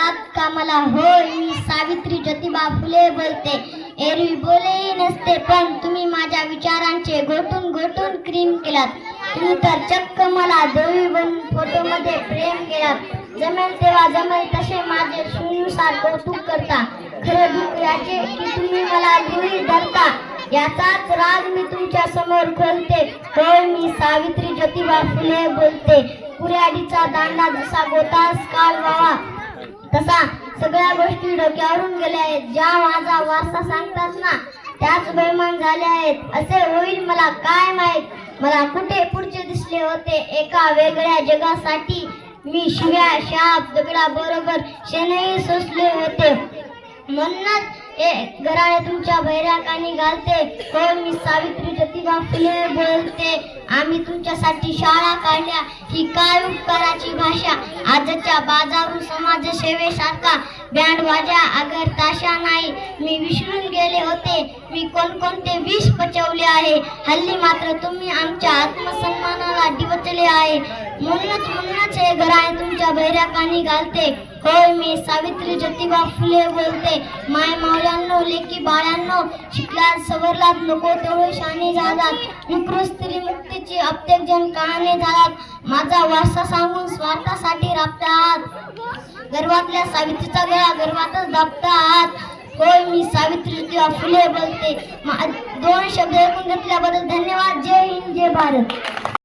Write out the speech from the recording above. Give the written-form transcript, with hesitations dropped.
येतात कामाला. होय, मी सावित्री ज्योतिबा फुले बोलते. एरवी बोलेही नसते, पण तुम्ही माझ्या विचारांचे घोटून घोटून क्रीम केलात. तुम्ही तर चक्क मला देवी बनून फोटोमध्ये प्रेम केलात. जमेल तेव्हा जमेल तसे माझे शिवनुसार कौतुक करता. खरे दुःख याचे की तुम्ही मला गृहीत धरता. याचाच राग मी तुमच्या समोर खोलते. होय, मी सावित्री ज्योतिबा फुले बोलते. कुऱ्हाडीचा दांडा जसा गोतास काल व्हावा, तसा सगळ्या गोष्टी डोक्यावरून गेल्या आहेत. ज्या माझा वारसा सांगतात ना, त्याच बेमान झाले आहेत. असे होईल मला काय माहित. मला कुठे पुढचे दिसले होते एका वेगळ्या जगासाठी. मी शिव्या शाप दगडा बरोबर शेणही सोसले होते. म्हणूनच घराणे तुमच्या बहिऱ्या कानी घालते. हो, मी सावित्री ज्योतिबा फुले बोलते. आम्ही तुमच्यासाठी शाळा काढल्या, ही काय उपकाराची भाषा. आजच्या बाजारू समाजसेवेसारखा बँड वाजा अगर ताशा नाही. मी विसरून गेले होते मी कोणकोणते विष पचवले आहे. हल्ली मात्र तुम्ही आमच्या आत्मसन्मानाला डिवचले आहे. म्हणूनच हे घराणे तुमच्या बहिऱ्या कानी घालते. होय, मी सावित्री ज्योतिबा फुले बोलते. माय मावल्यांनो, लेकी बाळ्यांनो, शिकलात सवरलात नको तेवढे शाने झालात. विकृत स्त्री मुक्तीची अत्येक जण कहाणे झालात. माझा वारसा सांगून स्वार्थासाठी राबतात. गर्भातल्या सावित्रीचा गळा गर्भातच दाबतात. होय, मी सावित्री ज्योतिबा फुले बोलते. 2 शब्द ऐकून घेतल्याबद्दल धन्यवाद. जय हिंद, जय भारत.